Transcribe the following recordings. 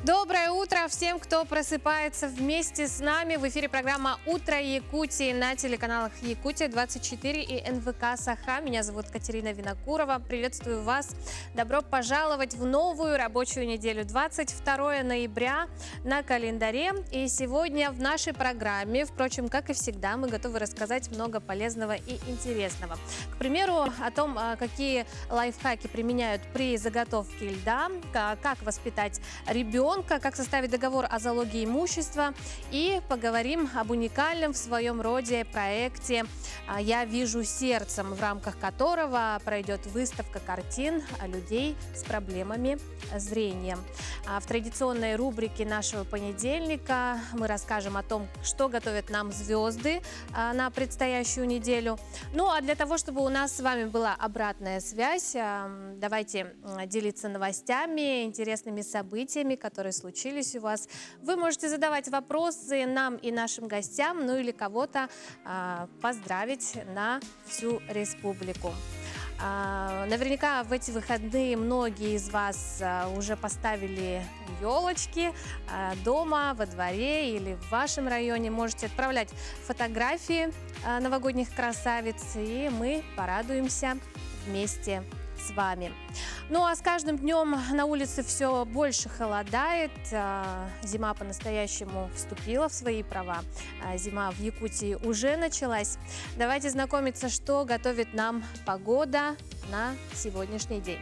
Доброе утро всем, кто просыпается вместе с нами. В эфире программа «Утро Якутии» на телеканалах «Якутия-24» и НВК «Саха». Меня зовут Катерина Винокурова. Приветствую вас. Добро пожаловать в новую рабочую неделю. 22 ноября на календаре. И сегодня в нашей программе, впрочем, как и всегда, мы готовы рассказать много полезного и интересного. К примеру, о том, какие лайфхаки применяют при заготовке льда, как воспитать ребенка, как составить договор о залоге имущества, и поговорим об уникальном в своем роде проекте «Я вижу сердцем», в рамках которого пройдет выставка картин людей с проблемами зрения. В традиционной рубрике нашего понедельника мы расскажем о том, что готовят нам звезды на предстоящую неделю. Ну а для того, чтобы у нас с вами была обратная связь, давайте делиться новостями, интересными событиями, которые случились у вас. Вы можете задавать вопросы нам и нашим гостям, ну или кого-то поздравить на всю республику. Наверняка в эти выходные многие из вас уже поставили елочки дома, во дворе или в вашем районе. Можете отправлять фотографии новогодних красавиц, и мы порадуемся вместе с вами. Ну а с каждым днем на улице все больше холодает. Зима по-настоящему вступила в свои права. Зима в Якутии уже началась. Давайте знакомиться, что готовит нам погода на сегодняшний день.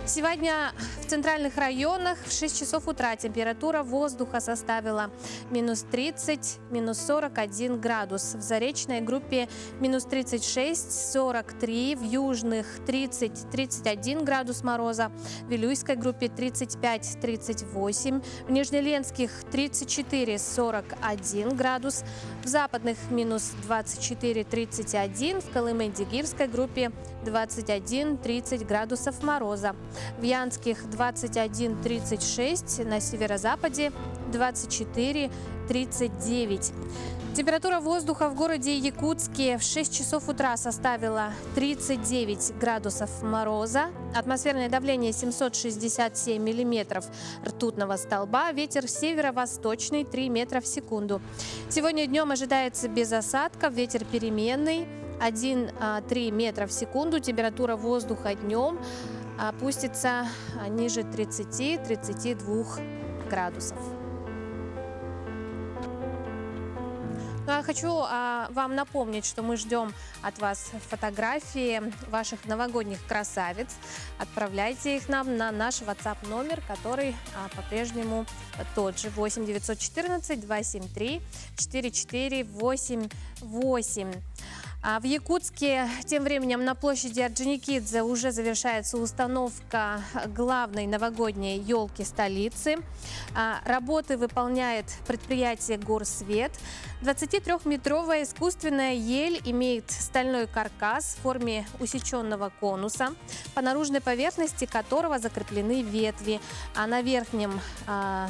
Сегодня в центральных районах в 6 часов утра температура воздуха составила минус 30, минус 41 градус. В заречной группе минус 36, 43, в южных 30-31 градус мороза, в Вилюйской группе 35-38, в Нижнеленских 34-41 градус, в западных минус 24-31, в Колыме-Дигирской группе 21-30 градусов мороза. В Янских 21-36, на северо-западе 24-39. Температура воздуха в городе Якутске в 6 часов утра составила 39 градусов мороза, атмосферное давление 767 миллиметров ртутного столба, ветер северо-восточный 3 метра в секунду. Сегодня днем ожидается без осадков, ветер переменный 1-3 метра в секунду, температура воздуха днем опустится ниже 30-32 градусов. Я хочу вам напомнить, что мы ждем от вас фотографии ваших новогодних красавиц. Отправляйте их нам на наш WhatsApp номер, который по-прежнему тот же: 8 914 273 4488. В Якутске тем временем на площади Орджоникидзе уже завершается установка главной новогодней елки столицы. Работы выполняет предприятие «Горсвет». 23-метровая искусственная ель имеет стальной каркас в форме усеченного конуса, по наружной поверхности которого закреплены ветви, а на верхнем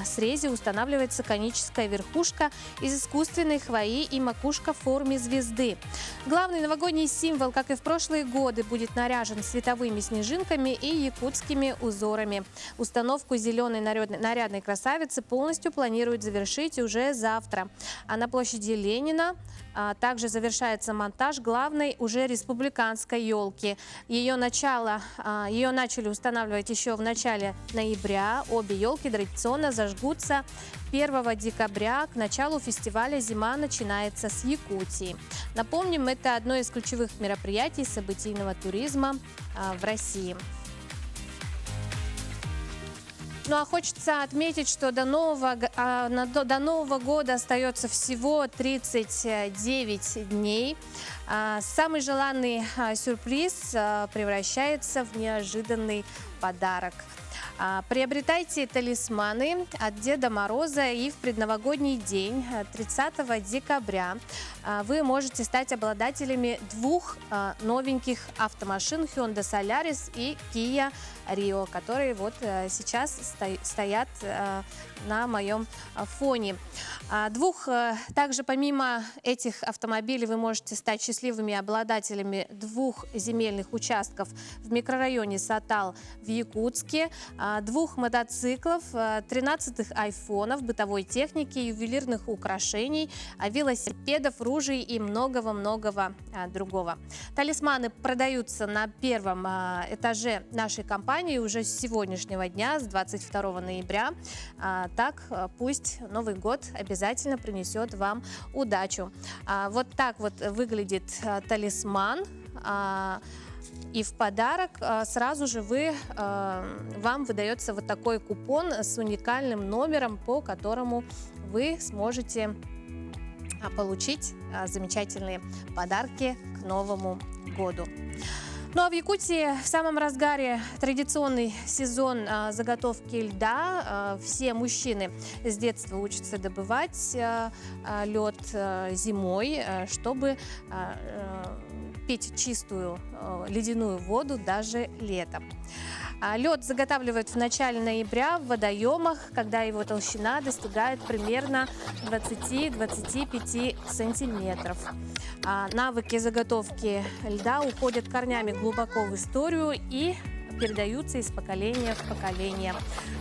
срезе устанавливается коническая верхушка из искусственной хвои и макушка в форме звезды. Главный новогодний символ, как и в прошлые годы, будет наряжен световыми снежинками и якутскими узорами. Установку зеленой нарядной красавицы полностью планируют завершить уже завтра. А на площади Ленина также завершается монтаж главной уже республиканской елки. Ее начали устанавливать еще в начале ноября. Обе елки традиционно зажгутся 1 декабря. К началу фестиваля «Зима начинается с Якутии». Напомним, это одно из ключевых мероприятий событийного туризма в России. Ну а хочется отметить, что до Нового года остается всего 39 дней. Самый желанный сюрприз превращается в неожиданный подарок. Приобретайте талисманы от Деда Мороза, и в предновогодний день, 30 декабря, вы можете стать обладателями двух новеньких автомашин Hyundai Solaris и Kia Рио, которые вот сейчас стоят на моем фоне. Также помимо этих автомобилей вы можете стать счастливыми обладателями 2 земельных участков в микрорайоне Сатал в Якутске, 2 мотоциклов, 13 айфонов, бытовой техники, ювелирных украшений, велосипедов, ружей и многого-многого другого. Талисманы продаются на 1-м этаже нашей компании уже с сегодняшнего дня, с 22 ноября. Так пусть Новый год обязательно принесет вам удачу. Вот так вот выглядит талисман. И в подарок сразу же вам выдается вот такой купон с уникальным номером, по которому вы сможете получить замечательные подарки к Новому году. Ну а в Якутии в самом разгаре традиционный сезон заготовки льда. Все мужчины с детства учатся добывать лед зимой, чтобы пить чистую ледяную воду даже летом. Лед заготавливают в начале ноября в водоемах, когда его толщина достигает примерно 20-25 сантиметров. Навыки заготовки льда уходят корнями глубоко в историю и передаются из поколения в поколение.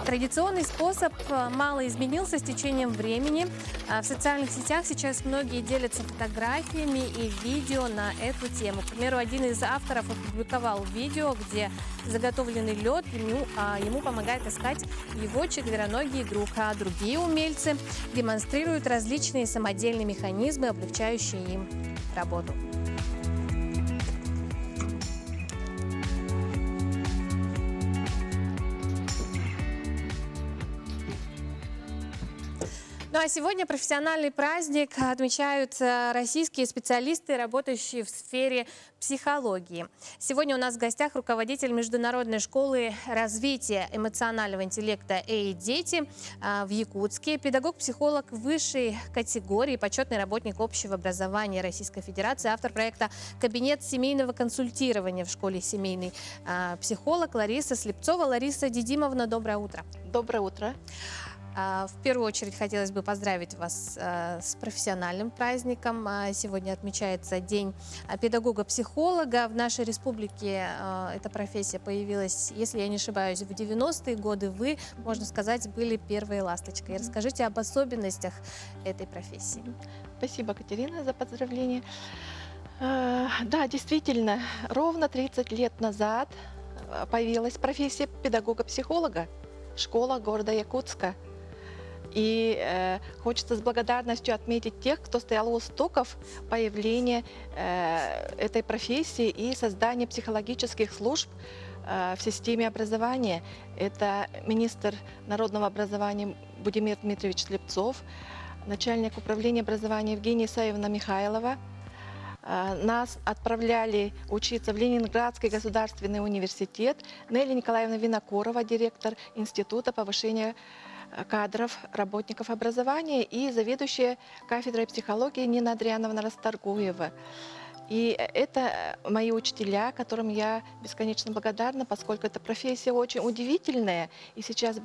Традиционный способ мало изменился с течением времени. В социальных сетях сейчас многие делятся фотографиями и видео на эту тему. К примеру, один из авторов опубликовал видео, где заготовленный лед ему помогает искать его четвероногий друг, а другие умельцы демонстрируют различные самодельные механизмы, облегчающие им работу. Ну а сегодня профессиональный праздник отмечают российские специалисты, работающие в сфере психологии. Сегодня у нас в гостях руководитель Международной школы развития эмоционального интеллекта «Дети» в Якутске, педагог-психолог высшей категории, почетный работник общего образования Российской Федерации, автор проекта «Кабинет семейного консультирования в школе семейный психолог» Лариса Слепцова. Лариса Дидимовна, доброе утро. Доброе утро. В первую очередь хотелось бы поздравить вас с профессиональным праздником. Сегодня отмечается День педагога-психолога. В нашей республике эта профессия появилась, если я не ошибаюсь, в 90-е годы. Вы, можно сказать, были первой ласточкой. Расскажите об особенностях этой профессии. Спасибо, Катерина, за поздравление. Да, действительно, ровно 30 лет назад появилась профессия педагога-психолога, школа города Якутска. И хочется с благодарностью отметить тех, кто стоял у истоков появления этой профессии и создания психологических служб в системе образования. Это министр народного образования Будимир Дмитриевич Слепцов, начальник управления образования Евгения Исаевна Михайлова. Нас отправляли учиться в Ленинградский государственный университет. Нелли Николаевна Винокурова, директор Института повышения кадров работников образования, и заведующая кафедрой психологии Нина Адриановна Расторгуева. И это мои учителя, которым я бесконечно благодарна, поскольку эта профессия очень удивительная. И сейчас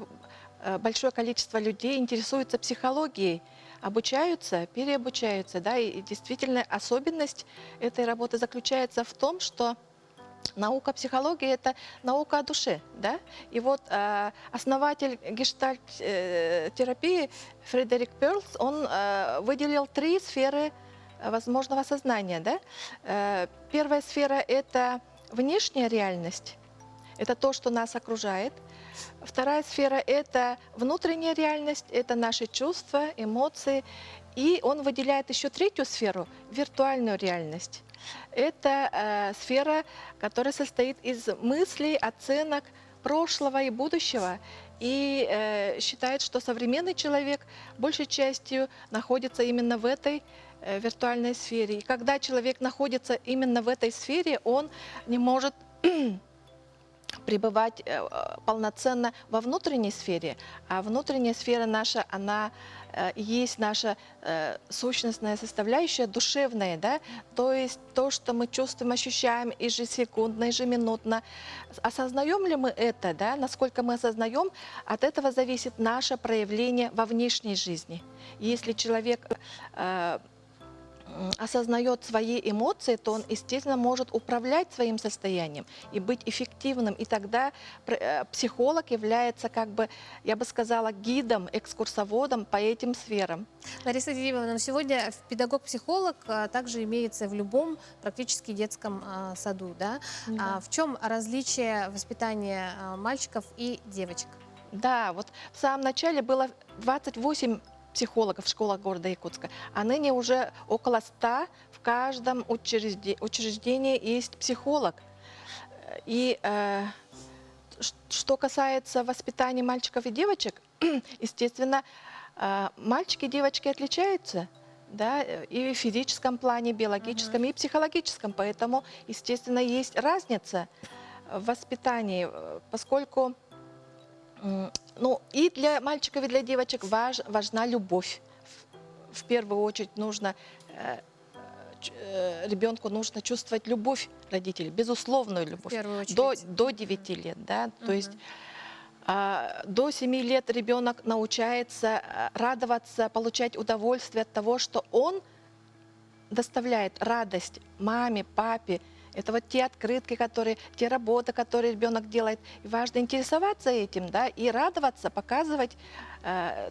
большое количество людей интересуется психологией, обучаются, переобучаются. Да? И действительно особенность этой работы заключается в том, что наука психологии – это наука о душе. Да? И вот основатель гештальт-терапии Фредерик Перлс, он выделил 3 сферы возможного сознания. Да? Первая сфера – это внешняя реальность, это то, что нас окружает. Вторая сфера – это внутренняя реальность, это наши чувства, эмоции. И он выделяет еще 3-ю сферу – виртуальную реальность. Это сфера, которая состоит из мыслей, оценок прошлого и будущего. И считает, что современный человек большей частью находится именно в этой виртуальной сфере. И когда человек находится именно в этой сфере, он не может пребывать полноценно во внутренней сфере, а внутренняя сфера наша, она есть наша сущностная составляющая, душевная, да, то есть то, что мы чувствуем, ощущаем ежесекундно, ежеминутно. Осознаем ли мы это, да, насколько мы осознаем, от этого зависит наше проявление во внешней жизни. Если человек осознает свои эмоции, то он, естественно, может управлять своим состоянием и быть эффективным. И тогда психолог является, как бы, я бы сказала, гидом, экскурсоводом по этим сферам. Лариса Деревьевна, сегодня педагог-психолог также имеется в любом практически детском саду, да? Да. В чем различие воспитания мальчиков и девочек? Да, вот в самом начале было 28 психологов в школах города Якутска, а ныне уже около 100 в каждом учреждении есть психолог. И что касается воспитания мальчиков и девочек, естественно, мальчики и девочки отличаются, да, и в физическом плане, биологическом, и психологическом, поэтому, естественно, есть разница в воспитании, поскольку ну, и для мальчиков, и для девочек важна любовь. В первую очередь ребенку нужно чувствовать любовь родителей, безусловную любовь. В первую очередь. До 9 лет, да, то есть до 7 лет ребенок научается радоваться, получать удовольствие от того, что он доставляет радость маме, папе. Это вот те открытки, те работы, которые ребенок делает. И важно интересоваться этим, да, и радоваться, показывать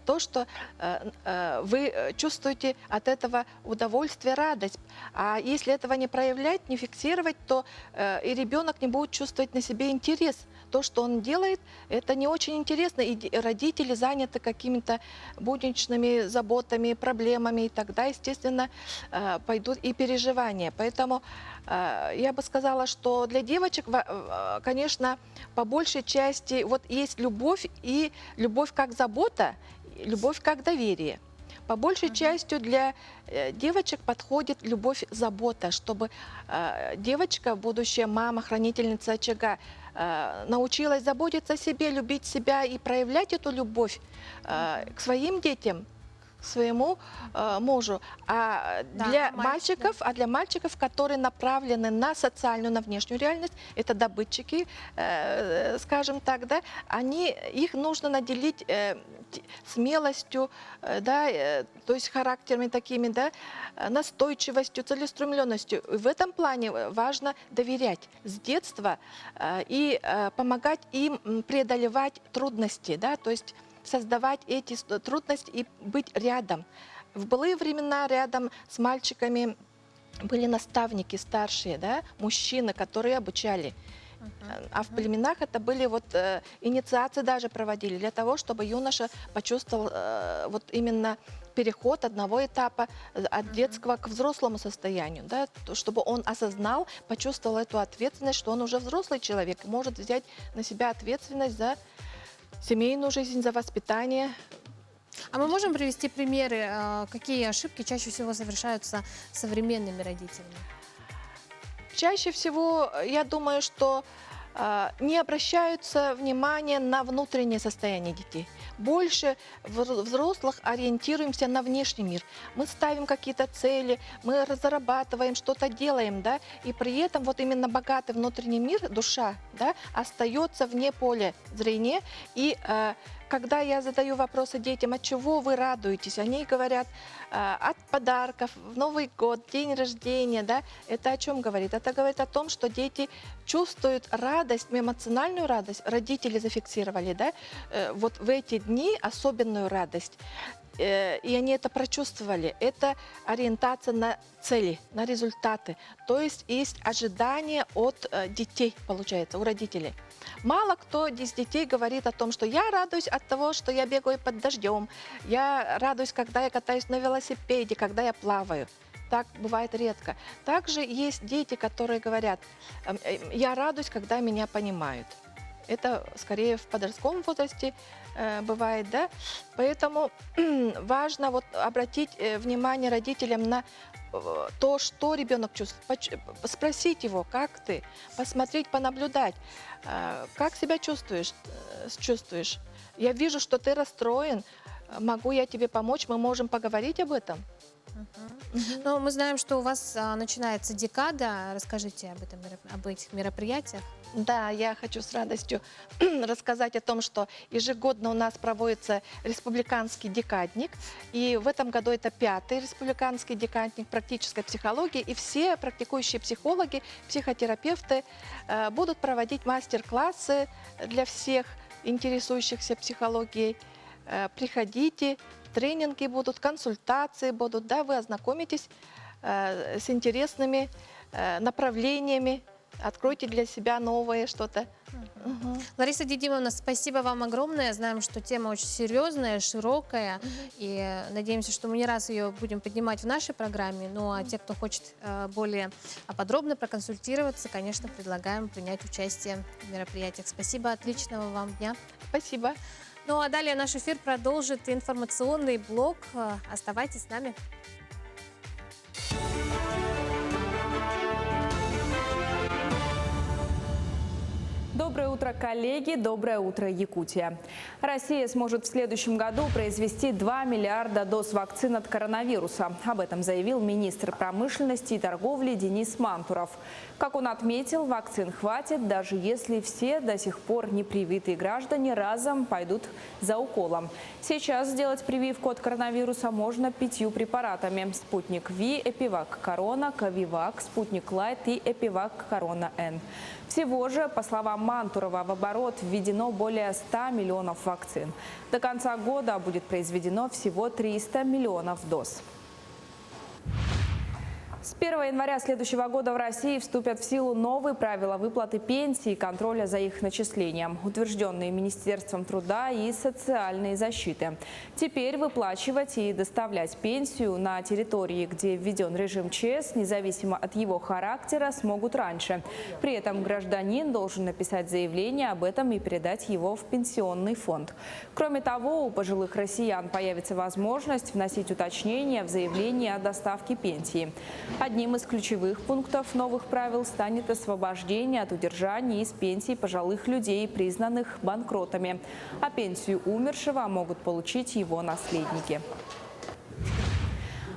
то, что вы чувствуете от этого удовольствие, радость. А если этого не проявлять, не фиксировать, то и ребенок не будет чувствовать на себе интерес. То, что он делает, это не очень интересно, и родители заняты какими-то будничными заботами, проблемами, и тогда, естественно, пойдут и переживания. Поэтому я бы сказала, что для девочек, конечно, по большей части вот есть любовь, и любовь как забота, любовь как доверие. По большей части для девочек подходит любовь-забота, чтобы девочка, будущая мама, хранительница очага, научилась заботиться о себе, любить себя и проявлять эту любовь к своим детям, к своему мужу. Для мальчиков, которые направлены на социальную, на внешнюю реальность, это добытчики, скажем так, да, их нужно наделить смелостью, да, то есть характерами такими, да, настойчивостью, целеустремленностью. И в этом плане важно доверять с детства и помогать им преодолевать трудности, да, то есть создавать эти трудности и быть рядом. В былые времена рядом с мальчиками были наставники старшие, да, мужчины, которые обучали. А в племенах это были вот инициации даже проводили для того, чтобы юноша почувствовал вот именно переход одного этапа от детского к взрослому состоянию, да, чтобы он осознал, почувствовал эту ответственность, что он уже взрослый человек и может взять на себя ответственность за семейную жизнь, за воспитание. А мы можем привести примеры, какие ошибки чаще всего совершаются современными родителями? Чаще всего, я думаю, что не обращаются внимания на внутреннее состояние детей. Больше взрослых ориентируемся на внешний мир. Мы ставим какие-то цели, мы разрабатываем, что-то делаем, да, и при этом вот именно богатый внутренний мир, душа, да, остается вне поля зрения. И когда я задаю вопросы детям, от чего вы радуетесь, они говорят, от подарков, в Новый год, день рождения, да, это о чем говорит? Это говорит о том, что дети чувствуют радость, эмоциональную радость, родители зафиксировали, да, вот в эти дни особенную радость. И они это прочувствовали. Это ориентация на цели, на результаты. То есть ожидание от детей, получается, у родителей. Мало кто из детей говорит о том, что я радуюсь от того, что я бегаю под дождем, я радуюсь, когда я катаюсь на велосипеде, когда я плаваю. Так бывает редко. Также есть дети, которые говорят, я радуюсь, когда меня понимают. Это скорее в подростковом возрасте бывает, да? Поэтому важно вот обратить внимание родителям на то, что ребенок чувствует, спросить его, как ты, посмотреть, понаблюдать, как себя чувствуешь. Я вижу, что ты расстроен, могу я тебе помочь, мы можем поговорить об этом. Но мы знаем, что у вас начинается декада. Расскажите об этих мероприятиях. Да, я хочу с радостью рассказать о том, что ежегодно у нас проводится республиканский декадник. И в этом году это 5-й республиканский декадник практической психологии. И все практикующие психологи, психотерапевты будут проводить мастер-классы для всех интересующихся психологией. Приходите, тренинги будут, консультации будут, да, вы ознакомитесь с интересными направлениями, откройте для себя новое что-то. Лариса Дидимовна, спасибо вам огромное. Знаем, что тема очень серьезная, широкая, и надеемся, что мы не раз ее будем поднимать в нашей программе. Ну а те, кто хочет более подробно проконсультироваться, конечно, предлагаем принять участие в мероприятиях. Спасибо, отличного вам дня. Спасибо. Ну а далее наш эфир продолжит информационный блок. Оставайтесь с нами. Доброе утро, коллеги! Доброе утро, Якутия! Россия сможет в следующем году произвести 2 миллиарда доз вакцин от коронавируса. Об этом заявил министр промышленности и торговли Денис Мантуров. Как он отметил, вакцин хватит, даже если все до сих пор непривитые граждане разом пойдут за уколом. Сейчас сделать прививку от коронавируса можно 5 препаратами: Спутник Ви, Эпивак Корона, Ковивак, Спутник Лайт и Эпивак Корона Н. Всего же, по словам Мантурова, в оборот введено более 100 миллионов вакцин. До конца года будет произведено всего 300 миллионов доз. С 1 января следующего года в России вступят в силу новые правила выплаты пенсий и контроля за их начислением, утвержденные Министерством труда и социальной защиты. Теперь выплачивать и доставлять пенсию на территории, где введен режим ЧС, независимо от его характера, смогут раньше. При этом гражданин должен написать заявление об этом и передать его в пенсионный фонд. Кроме того, у пожилых россиян появится возможность вносить уточнения в заявление о доставке пенсии. Одним из ключевых пунктов новых правил станет освобождение от удержания из пенсий пожилых людей, признанных банкротами. А пенсию умершего могут получить его наследники.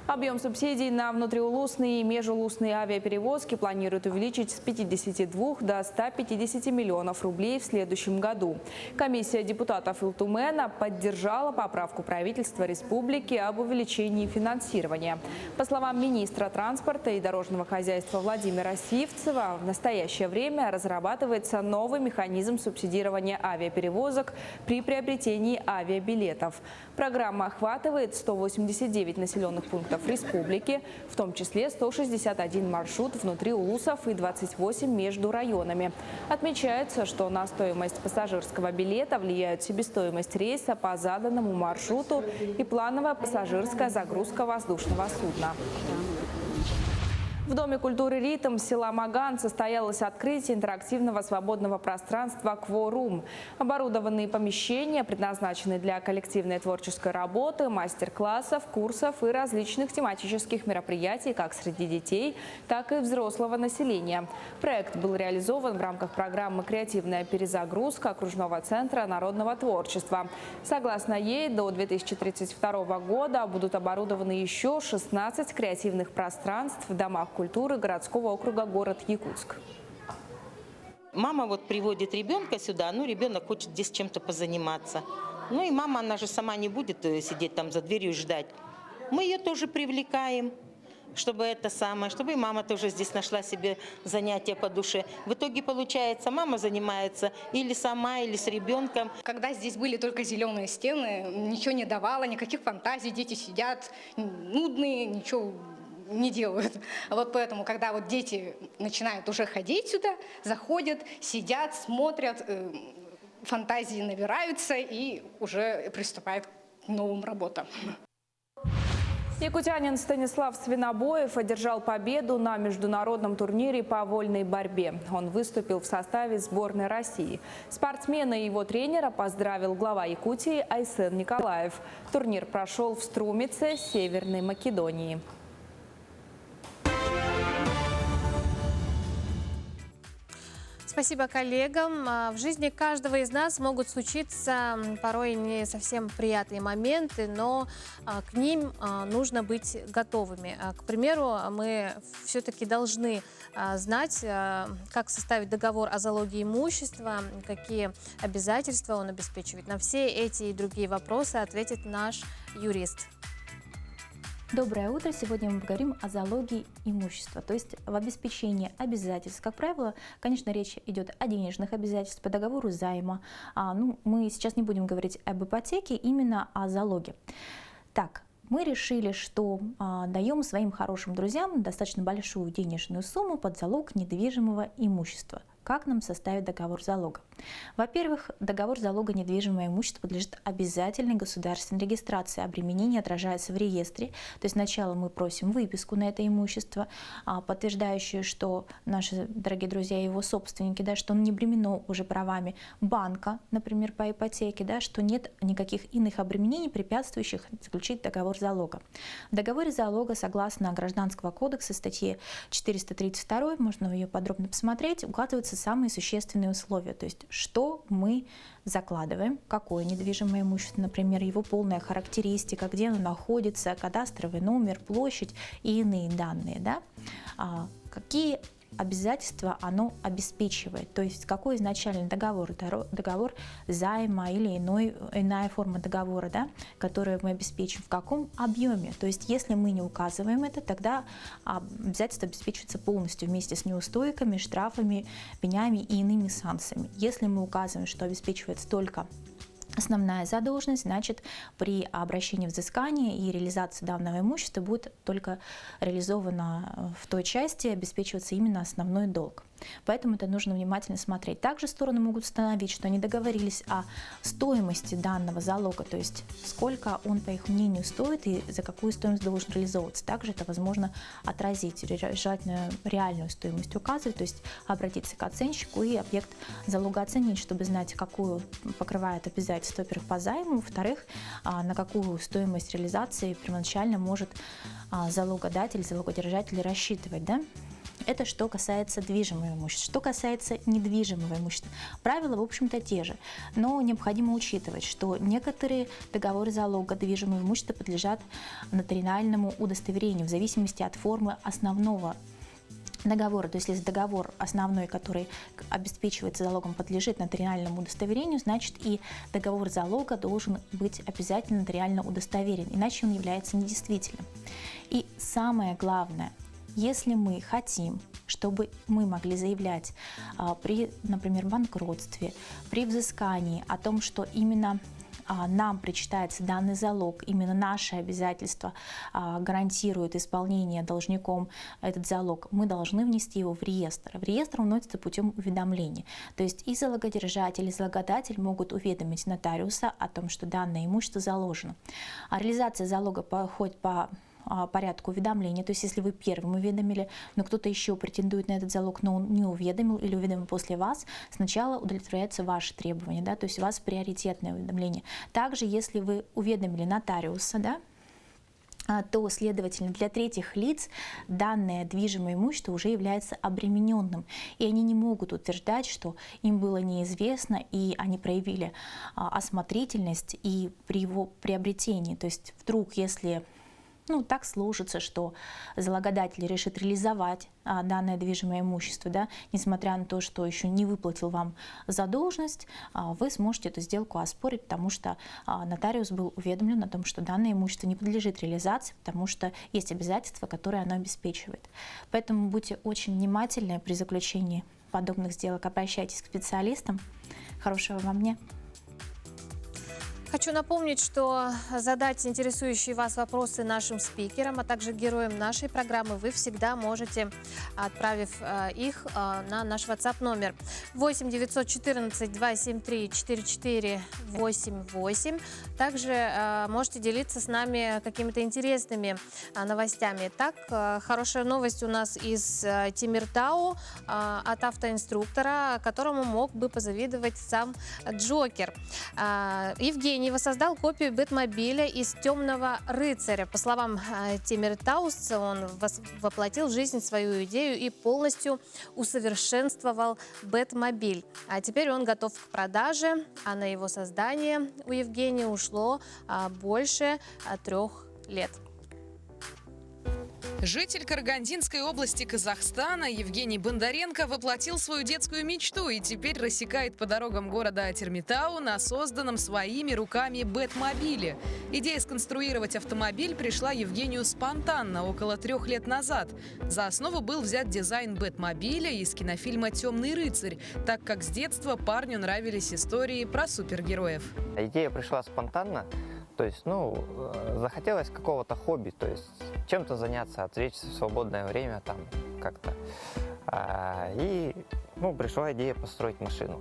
Объем субсидий на внутриулусные и межулусные авиаперевозки планируют увеличить с 52 до 150 миллионов рублей в следующем году. Комиссия депутатов Илтумена поддержала поправку правительства республики об увеличении финансирования. По словам министра транспорта и дорожного хозяйства Владимира Сивцева, в настоящее время разрабатывается новый механизм субсидирования авиаперевозок при приобретении авиабилетов. Программа охватывает 189 населенных пунктов республики, в том числе 161 маршрут внутри улусов и 28 между районами. Отмечается, что на стоимость пассажирского билета влияют себестоимость рейса по заданному маршруту и плановая пассажирская загрузка воздушного судна. В Доме культуры «Ритм» села Маган состоялось открытие интерактивного свободного пространства «Кворум». Оборудованные помещения предназначены для коллективной творческой работы, мастер-классов, курсов и различных тематических мероприятий как среди детей, так и взрослого населения. Проект был реализован в рамках программы «Креативная перезагрузка» окружного центра народного творчества. Согласно ей, до 2032 года будут оборудованы еще 16 креативных пространств в домах культуры городского округа город Якутск. Мама вот приводит ребенка сюда, ребенок хочет здесь чем-то позаниматься. И мама, она же сама не будет сидеть там за дверью и ждать. Мы ее тоже привлекаем, чтобы и мама тоже здесь нашла себе занятие по душе. В итоге получается, мама занимается или сама, или с ребенком. Когда здесь были только зеленые стены, ничего не давало, никаких фантазий, дети сидят нудные, ничего не делают. Вот поэтому, когда вот дети начинают уже ходить сюда, заходят, сидят, смотрят, фантазии набираются и уже приступают к новым работам. Якутянин Станислав Свинобоев одержал победу на международном турнире по вольной борьбе. Он выступил в составе сборной России. Спортсмена и его тренера поздравил глава Якутии Айсен Николаев. Турнир прошел в Струмице, Северной Македонии. Спасибо коллегам. В жизни каждого из нас могут случиться порой не совсем приятные моменты, но к ним нужно быть готовыми. К примеру, мы все-таки должны знать, как составить договор о залоге имущества, какие обязательства он обеспечивает. На все эти и другие вопросы ответит наш юрист. Доброе утро! Сегодня мы поговорим о залоге имущества, то есть в обеспечении обязательств. Как правило, конечно, речь идет о денежных обязательствах по договору займа. Мы сейчас не будем говорить об ипотеке, именно о залоге. Так, мы решили, что даем своим хорошим друзьям достаточно большую денежную сумму под залог недвижимого имущества. Как нам составить договор залога? Во-первых, договор залога недвижимого имущества подлежит обязательной государственной регистрации. Обременение отражается в реестре. То есть сначала мы просим выписку на это имущество, подтверждающую, что наши дорогие друзья его собственники, да, что он не обременено уже правами банка, например, по ипотеке, да, что нет никаких иных обременений, препятствующих заключить договор залога. В договоре залога, согласно Гражданского кодекса, статьи 432, можно ее подробно посмотреть, указываются самые существенные условия, то есть что мы закладываем, какое недвижимое имущество, например, его полная характеристика, где оно находится, кадастровый номер, площадь и иные данные, да? Какие обязательства оно обеспечивает, то есть какой изначальный договор займа или иная форма договора, да, которую мы обеспечим, в каком объеме. То есть если мы не указываем это, тогда обязательства обеспечиваются полностью вместе с неустойками, штрафами, пенями и иными санкциями. Если мы указываем, что обеспечивается только основная задолженность, значит, при обращении взыскания и реализации данного имущества будет только реализовано в той части, обеспечиваться именно основной долг. Поэтому это нужно внимательно смотреть. Также стороны могут установить, что они договорились о стоимости данного залога, то есть сколько он, по их мнению, стоит и за какую стоимость должен реализовываться. Также это возможно отразить, желательно реальную стоимость указывать, то есть обратиться к оценщику и объект залога оценить, чтобы знать, какую покрывает обязательства, во-первых, по займу, во-вторых, на какую стоимость реализации первоначально может залогодатель, залогодержатель рассчитывать, да? Это что касается движимого имущества. Что касается недвижимого имущества, правила, в общем-то, те же. Но необходимо учитывать, что некоторые договоры залога движимого имущества подлежат нотариальному удостоверению в зависимости от формы основного договора. То есть если договор основной, который обеспечивается залогом, подлежит нотариальному удостоверению, значит и договор залога должен быть обязательно нотариально удостоверен, иначе он является недействительным. И самое главное, если мы хотим, чтобы мы могли заявлять при, например, банкротстве, при взыскании о том, что именно нам причитается данный залог, именно наши обязательства гарантируют исполнение должником этот залог, мы должны внести его в реестр. В реестр вносится путем уведомления. То есть и залогодержатель, и залогодатель могут уведомить нотариуса о том, что данное имущество заложено. А реализация залога проходит по порядку уведомления, то есть если вы первым уведомили, но кто-то еще претендует на этот залог, но он не уведомил или уведомил после вас, сначала удовлетворяются ваши требования, да, то есть у вас приоритетное уведомление. Также, если вы уведомили нотариуса, да, то, следовательно, для третьих лиц данное движимое имущество уже является обремененным, и они не могут утверждать, что им было неизвестно, и они проявили осмотрительность и при его приобретении. То есть вдруг, если так сложится, что залогодатель решит реализовать данное движимое имущество, да, несмотря на то, что еще не выплатил вам задолженность, вы сможете эту сделку оспорить, потому что нотариус был уведомлен о том, что данное имущество не подлежит реализации, потому что есть обязательства, которые оно обеспечивает. Поэтому будьте очень внимательны при заключении подобных сделок, обращайтесь к специалистам. Хорошего вам дня! Хочу напомнить, что задать интересующие вас вопросы нашим спикерам, а также героям нашей программы вы всегда можете, отправив их на наш WhatsApp номер 8 914 273 4488. Также можете делиться с нами какими-то интересными новостями. Так, хорошая новость у нас из Темиртау от автоинструктора, которому мог бы позавидовать сам Джокер. Евгений Евгений воссоздал копию Бэтмобиля из «Темного рыцаря». По словам Темиртауса, он воплотил в жизнь свою идею и полностью усовершенствовал Бэтмобиль. А теперь он готов к продаже, а на его создание у Евгения ушло больше 3 лет. Житель Карагандинской области Казахстана Евгений Бондаренко воплотил свою детскую мечту и теперь рассекает по дорогам города Термитау на созданном своими руками Бэтмобиле. Идея сконструировать автомобиль пришла Евгению спонтанно, около 3 лет назад. За основу был взят дизайн Бэтмобиля из кинофильма «Темный рыцарь», так как с детства парню нравились истории про супергероев. Идея пришла спонтанно. То есть, захотелось какого-то хобби, то есть чем-то заняться, отвлечься в свободное время там как-то. И пришла идея построить машину.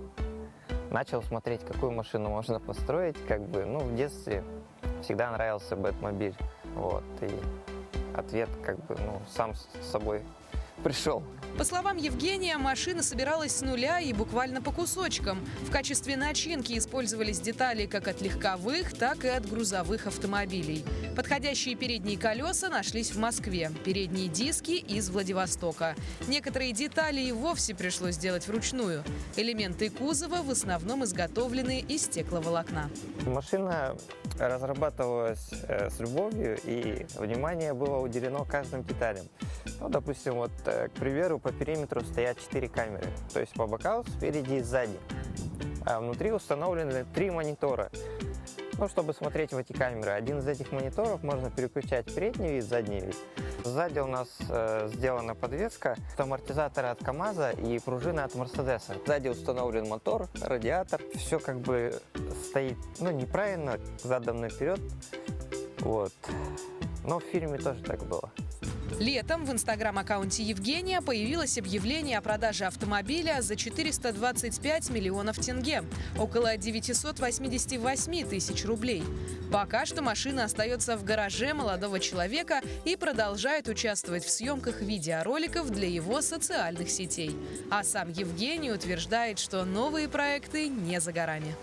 Начал смотреть, какую машину можно построить. В детстве всегда нравился Бэтмобиль. Вот, и ответ сам с собой пришел. По словам Евгения, машина собиралась с нуля и буквально по кусочкам. В качестве начинки использовались детали как от легковых, так и от грузовых автомобилей. Подходящие передние колеса нашлись в Москве, передние диски из Владивостока. Некоторые детали и вовсе пришлось делать вручную. Элементы кузова в основном изготовлены из стекловолокна. Машина разрабатывалась с любовью, и внимание было уделено каждым деталям. Допустим, к примеру, по периметру стоят 4 камеры, то есть по бокам, спереди и сзади. А внутри установлены 3 монитора. Чтобы смотреть в эти камеры, один из этих мониторов можно переключать передний вид, задний вид. Сзади у нас сделана подвеска, амортизаторы от КАМАЗа и пружины от Мерседеса. Сзади установлен мотор, радиатор. Все стоит, неправильно, задом наперед. Но в фильме тоже так было. Летом в инстаграм-аккаунте Евгения появилось объявление о продаже автомобиля за 425 миллионов тенге, около 988 тысяч рублей. Пока что машина остается в гараже молодого человека и продолжает участвовать в съемках видеороликов для его социальных сетей. А сам Евгений утверждает, что новые проекты не за горами.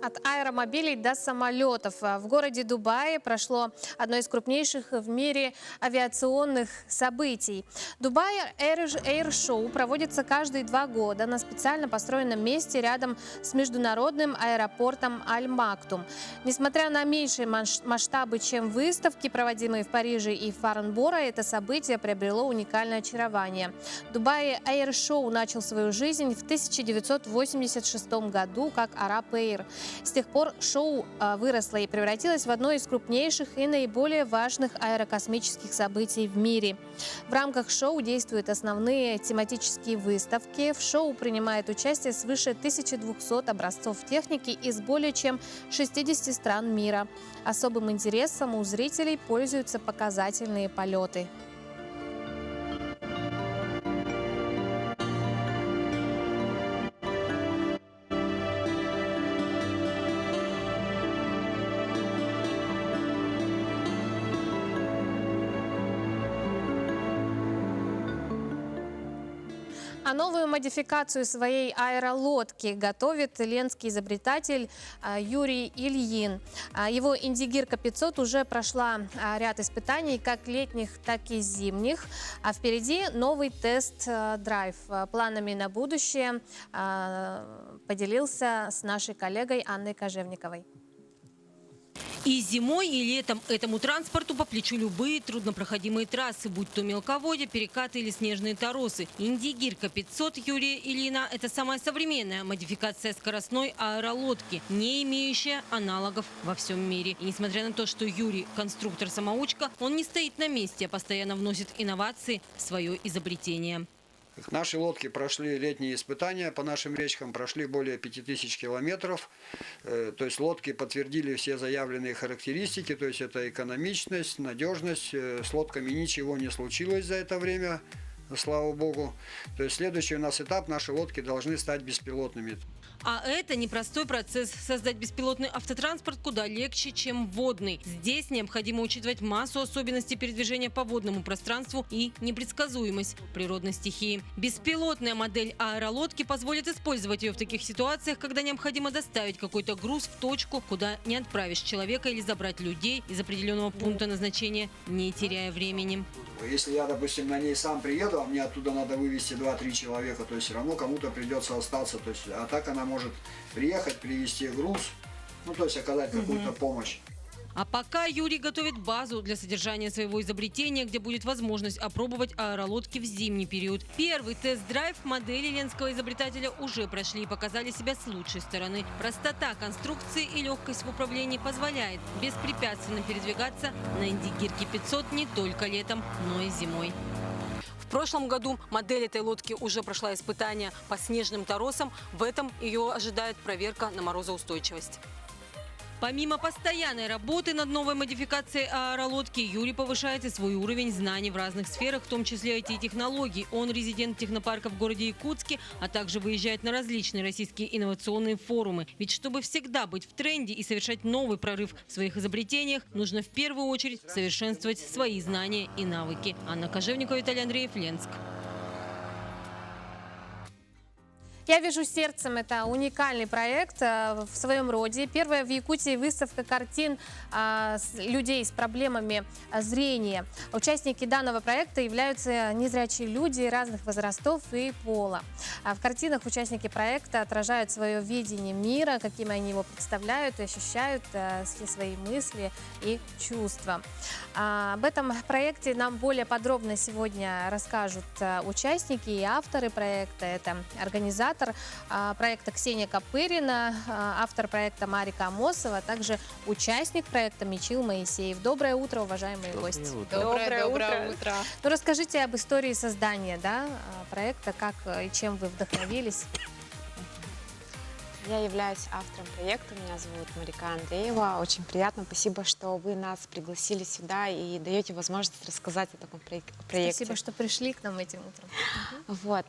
От аэромобилей до самолетов. В городе Дубае прошло одно из крупнейших в мире авиационных событий. Дубай Air Show проводится каждые 2 года на специально построенном месте рядом с международным аэропортом Аль-Мактум. Несмотря на меньшие масштабы, чем выставки, проводимые в Париже и Фарнборо, это событие приобрело уникальное очарование. Дубай Air Show начал свою жизнь в 1986 году как Arab Air. С тех пор шоу выросло и превратилось в одно из крупнейших и наиболее важных аэрокосмических событий в мире. В рамках шоу действуют основные тематические выставки. В шоу принимает участие свыше 1200 образцов техники из более чем 60 стран мира. Особым интересом у зрителей пользуются показательные полеты. А новую модификацию своей аэролодки готовит ленский изобретатель Юрий Ильин. Его Индигирка 500 уже прошла ряд испытаний, как летних, так и зимних. А впереди новый тест-драйв. Планами на будущее поделился с нашей коллегой Анной Кожевниковой. И зимой, и летом этому транспорту по плечу любые труднопроходимые трассы, будь то мелководье, перекаты или снежные торосы. Индигирка 500 Юрия Ильина – это самая современная модификация скоростной аэролодки, не имеющая аналогов во всем мире. И несмотря на то, что Юрий – конструктор-самоучка, он не стоит на месте, а постоянно вносит инновации в свое изобретение. Наши лодки прошли летние испытания, по нашим речкам прошли более 5000 километров. То есть лодки подтвердили все заявленные характеристики, то есть это экономичность, надежность. С лодками ничего не случилось за это время. слава богу. То есть следующий у нас этап, наши лодки должны стать беспилотными. А это непростой процесс. Создать беспилотный автотранспорт куда легче, чем водный. Здесь необходимо учитывать массу особенностей передвижения по водному пространству и непредсказуемость природной стихии. Беспилотная модель аэролодки позволит использовать ее в таких ситуациях, когда необходимо доставить какой-то груз в точку, куда не отправишь человека, или забрать людей из определенного пункта назначения, не теряя времени. Если я, допустим, на ней сам приеду, а мне оттуда надо вывезти 2-3 человека, то есть все равно кому-то придется остаться. То есть, а так она может приехать, привезти груз, ну то есть оказать какую-то помощь. А пока Юрий готовит базу для содержания своего изобретения, где будет возможность опробовать аэролодки в зимний период. Первый тест-драйв модели ленского изобретателя уже прошли и показали себя с лучшей стороны. Простота конструкции и легкость в управлении позволяет беспрепятственно передвигаться на Индигирке 500 не только летом, но и зимой. В прошлом году модель этой лодки уже прошла испытания по снежным торосам. В этом ее ожидает проверка на морозоустойчивость. Помимо постоянной работы над новой модификацией аэролодки, Юрий повышает и свой уровень знаний в разных сферах, в том числе IT-технологий. Он резидент технопарка в городе Якутске, а также выезжает на различные российские инновационные форумы. Ведь чтобы всегда быть в тренде и совершать новый прорыв в своих изобретениях, нужно в первую очередь совершенствовать свои знания и навыки. Анна Кожевникова, Виталий Андреев, Ленск. «Я вижу сердцем» – это уникальный проект в своем роде. Первая в Якутии выставка картин людей с проблемами зрения. Участники данного проекта являются незрячие люди разных возрастов и пола. В картинах участники проекта отражают свое видение мира, каким они его представляют и ощущают, все свои мысли и чувства. Об этом проекте нам более подробно сегодня расскажут участники и авторы проекта. Это организатор проекта Ксения Копырина, автор проекта Марика Амосова, а также участник проекта Мичил Моисеев. Доброе утро, уважаемые гости. Доброе утро. Ну, расскажите об истории создания проекта, как и чем вы вдохновились. Я являюсь автором проекта, меня зовут Марика Андреева. Очень приятно, спасибо, что вы нас пригласили сюда и даете возможность рассказать о таком проекте. Спасибо, что пришли к нам этим утром. Вот.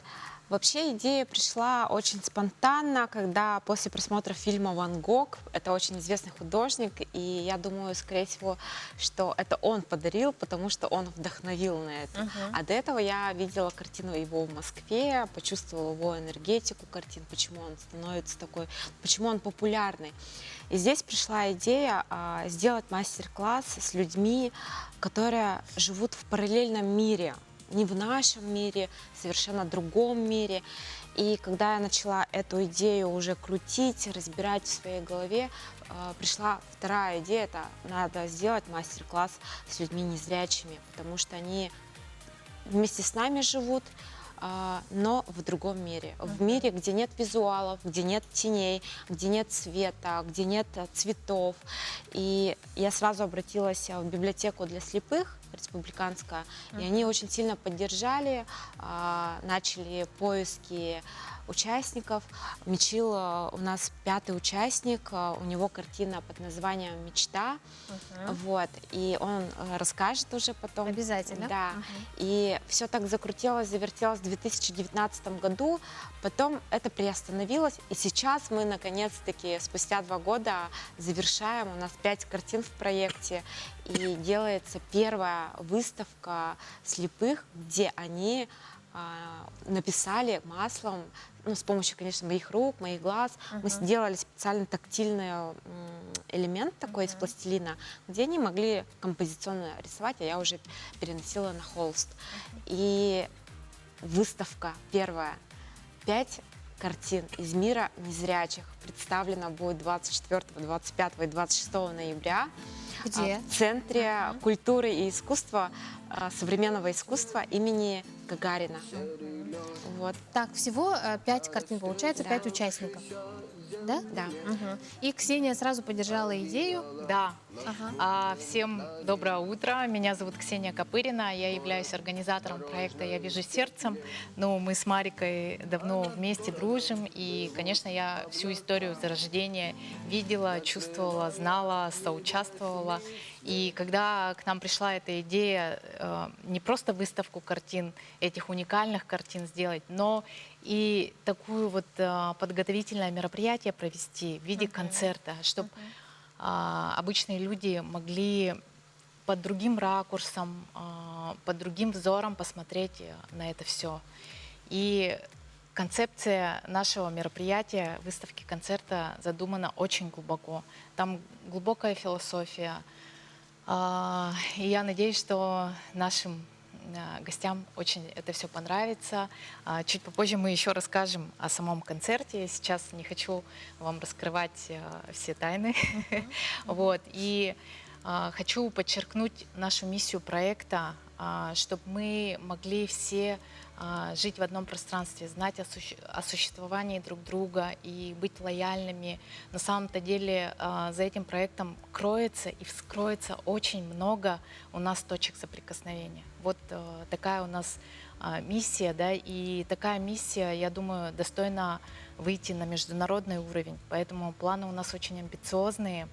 Вообще идея пришла очень спонтанно, когда после просмотра фильма «Ван Гог», это очень известный художник, и я думаю, скорее всего, что это он подарил, потому что он вдохновил на это. А до этого я видела картину его в Москве, почувствовала его энергетику картин, почему он становится такой, почему он популярный. И здесь пришла идея сделать мастер-класс с людьми, которые живут в параллельном мире, не в нашем мире, совершенно другом мире. И когда я начала эту идею уже крутить, разбирать в своей голове, пришла вторая идея, это надо сделать мастер-класс с людьми незрячими, потому что они вместе с нами живут, но в другом мире. В мире, где нет визуалов, где нет теней, где нет света, где нет цветов. И я сразу обратилась в библиотеку для слепых, республиканская, и они очень сильно поддержали, начали поиски участников. Мичил у нас 5-й участник, у него картина под названием «Мечта», вот, и он расскажет уже потом. Обязательно. Да, и все так закрутилось, завертелось в 2019 году, потом это приостановилось, и сейчас мы наконец-таки спустя 2 года завершаем, у нас 5 картин в проекте, и делается первая выставка слепых, где они написали маслом, ну, с помощью, конечно, моих рук, моих глаз. Мы сделали специально тактильный элемент такой из пластилина, где они могли композиционно рисовать, а я уже переносила на холст. И выставка первая, 5 картин из мира незрячих представлена будет 24, 25 и 26 ноября. Где? В Центре культуры и искусства, современного искусства имени Гагарина. Вот. Так, всего 5 картин получается, 5 участников. Да? Да. И Ксения сразу поддержала идею. Да, Всем доброе утро. Меня зовут Ксения Копырина. Я являюсь организатором проекта «Я вижу сердцем». Ну, мы с Марикой давно вместе дружим. И, конечно, я всю историю зарождения видела, чувствовала, знала, соучаствовала. И когда к нам пришла эта идея не просто выставку картин, этих уникальных картин сделать, но и такую вот подготовительное мероприятие провести в виде концерта, чтобы обычные люди могли под другим ракурсом, под другим взором посмотреть на это все. И концепция нашего мероприятия, выставки концерта, задумана очень глубоко. Там глубокая философия. И я надеюсь, что нашим гостям очень это все понравится. Чуть попозже мы еще расскажем о самом концерте. Сейчас не хочу вам раскрывать все тайны. Вот. И хочу подчеркнуть нашу миссию проекта, чтобы мы могли все жить в одном пространстве, знать о существовании друг друга и быть лояльными. На самом-то деле за этим проектом кроется и вскроется очень много у нас точек соприкосновения. Вот такая у нас миссия, да, и такая миссия, я думаю, достойна выйти на международный уровень. Поэтому планы у нас очень амбициозные.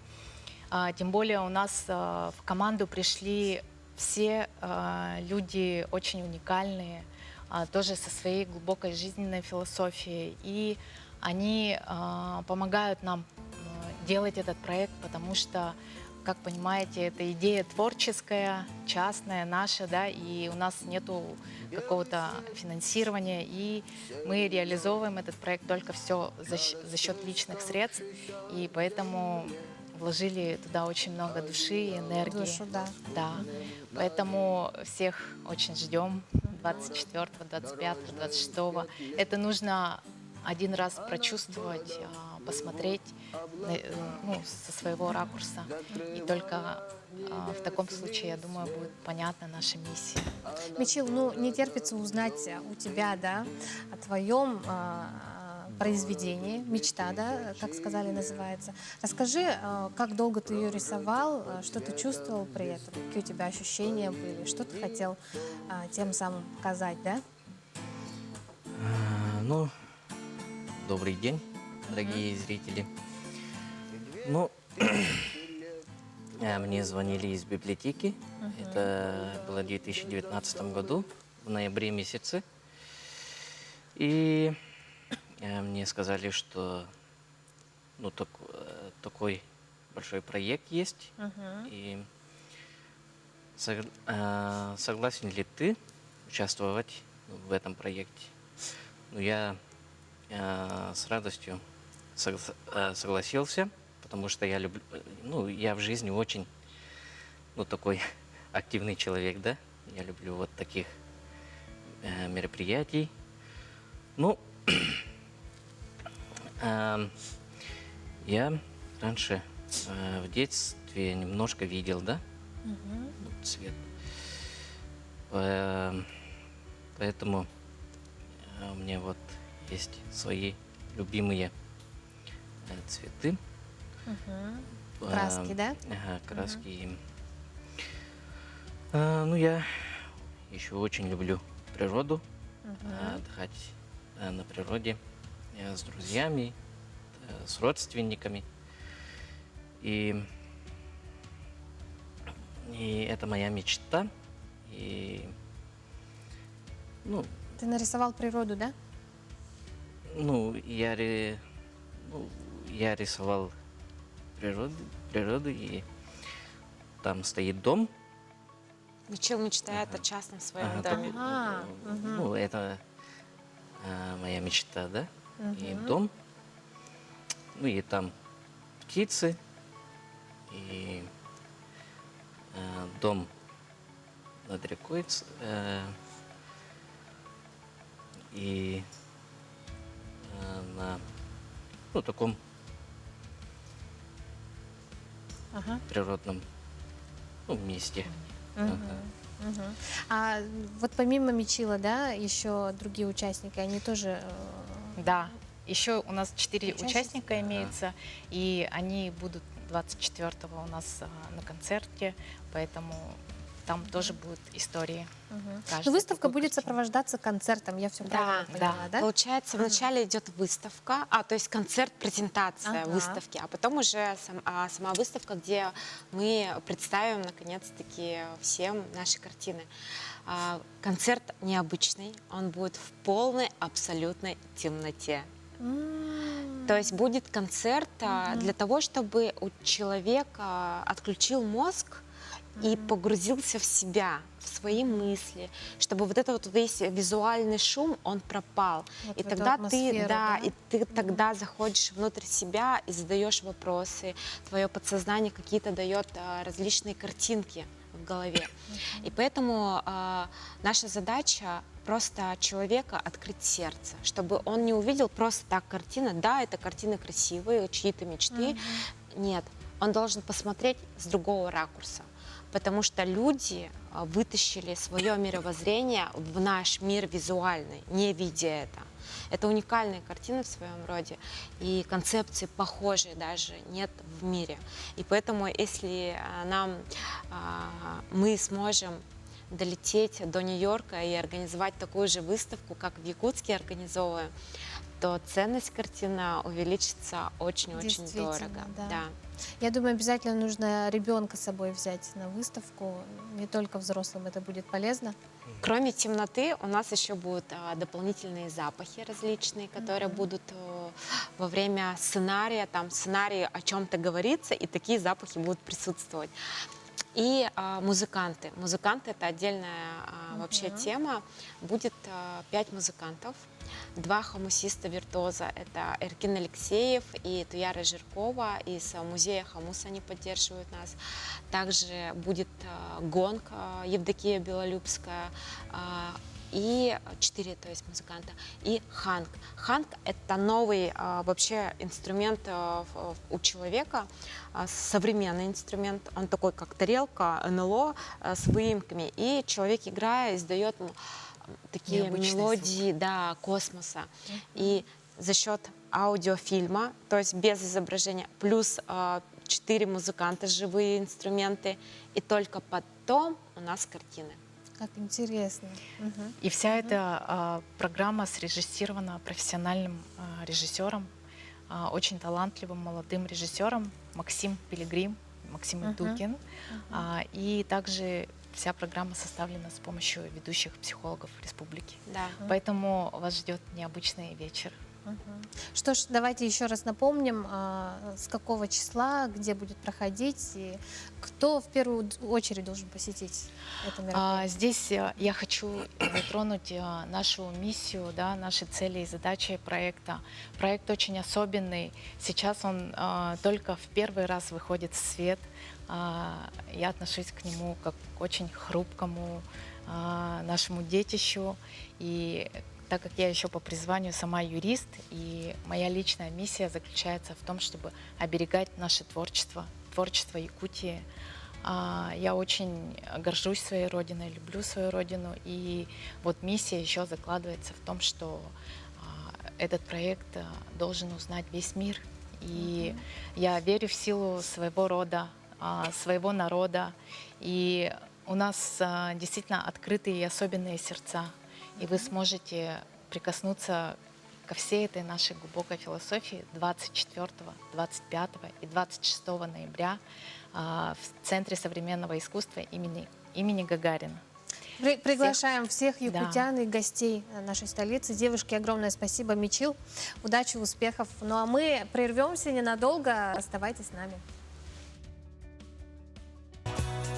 Тем более у нас в команду пришли все люди очень уникальные, тоже со своей глубокой жизненной философией. И они помогают нам делать этот проект, потому что, как понимаете, это идея творческая, частная, наша, да, и у нас нету какого-то финансирования, и мы реализовываем этот проект только все за счет личных средств, и поэтому вложили туда очень много души и энергии. Душу, да. Да. Поэтому всех очень ждем 24, 25, 26. Это нужно один раз прочувствовать, посмотреть со своего ракурса. И только в таком случае, я думаю, будет понятна наша миссия. Мичил, ну не терпится узнать у тебя, да, о твоем произведении, мечта, да, как сказали, называется. Расскажи, как долго ты ее рисовал, что ты чувствовал при этом, какие у тебя ощущения были, что ты хотел тем самым показать, да? Ну, добрый день, дорогие зрители. Ну, мне звонили из библиотеки. Это было в 2019 году, в ноябре месяце. И мне сказали, что такой большой проект есть. И согласен ли ты участвовать в этом проекте? Ну, я с радостью согласился, потому что я люблю, я в жизни очень, такой активный человек, да. Я люблю вот таких мероприятий. Ну, я раньше в детстве немножко видел, да, цвет. Поэтому у меня вот есть свои любимые цветы. Краски, да? Ага, краски. Ну, я еще очень люблю природу, отдыхать на природе с друзьями, с родственниками. И это моя мечта. И, Ты нарисовал природу, да? Я рисовал природу, и там стоит дом. Мичил мечтает о частном своем доме. Это моя мечта, да? И дом. И там птицы, и дом над рекой, и на таком природном месте. А вот помимо Мичила, да, еще другие участники, они тоже... Да, еще у нас 4 участника имеется, и они будут 24-го у нас на концерте, поэтому там тоже будут истории. Но выставка будет сопровождаться концертом, я все правильно поняла, да? Получается, вначале идет выставка, то есть концерт, презентация выставки, а потом уже сама выставка, где мы представим, наконец-таки, всем наши картины. Концерт необычный, он будет в полной, абсолютной темноте. То есть будет концерт для того, чтобы у человека отключил мозг и погрузился в себя, в свои мысли, чтобы вот этот вот весь визуальный шум, он пропал. Вот и в эту тогда атмосферу, и ты тогда заходишь внутрь себя и задаешь вопросы. Твое подсознание какие-то дает различные картинки в голове. И поэтому наша задача просто человека открыть сердце, чтобы он не увидел просто так картина. Да, это картины красивые, чьи-то мечты. Нет, он должен посмотреть с другого ракурса. Потому что люди вытащили свое мировоззрение в наш мир визуальный, не видя это. Это уникальные картины в своем роде, и концепции похожие даже нет в мире. И поэтому, если мы сможем долететь до Нью-Йорка и организовать такую же выставку, как в Якутске организовываем, то ценность картины увеличится очень-очень дорого. Да. Я думаю, обязательно нужно ребенка с собой взять на выставку. Не только взрослым это будет полезно. Кроме темноты, у нас еще будут дополнительные запахи различные, которые будут во время сценария. Там сценарий о чем-то говорится, и такие запахи будут присутствовать. И музыканты. Музыканты — это отдельная вообще тема. Будет 5 музыкантов. 2 хомусиста-виртуоза. Это Эркин Алексеев и Туяра Жиркова. Из музея Хомуса они поддерживают нас. Также будет гонг Евдокия Белолюбская. И 4, то есть музыканта. И ханг. Ханг — это новый вообще инструмент у человека, современный инструмент. Он такой, как тарелка НЛО с выемками. И человек, играя, издает такие мелодии космоса. И за счет аудиофильма, то есть без изображения, плюс 4 музыканта, живые инструменты, и только потом у нас картины. Как интересно. И вся эта программа срежиссирована профессиональным режиссером, очень талантливым молодым режиссером Максим Идукин. И также вся программа составлена с помощью ведущих психологов республики. Поэтому вас ждет необычный вечер. Что ж, давайте еще раз напомним, с какого числа, где будет проходить, и кто в первую очередь должен посетить это мероприятие. Здесь я хочу затронуть нашу миссию, наши цели и задачи проекта. Проект очень особенный. Сейчас он только в первый раз выходит в свет. Я отношусь к нему как к очень хрупкому нашему детищу. И так как я еще по призванию сама юрист, и моя личная миссия заключается в том, чтобы оберегать наше творчество Якутии. Я очень горжусь своей родиной, люблю свою родину, и вот миссия еще закладывается в том, что этот проект должен узнать весь мир. И я верю в силу своего рода, своего народа, и у нас действительно открытые и особенные сердца. И вы сможете прикоснуться ко всей этой нашей глубокой философии 24, 25 и 26 ноября в Центре современного искусства имени Гагарина. Приглашаем всех якутян и гостей нашей столицы. Девушки, огромное спасибо, Мичил. Удачи, успехов. Ну а мы прервемся ненадолго. Оставайтесь с нами.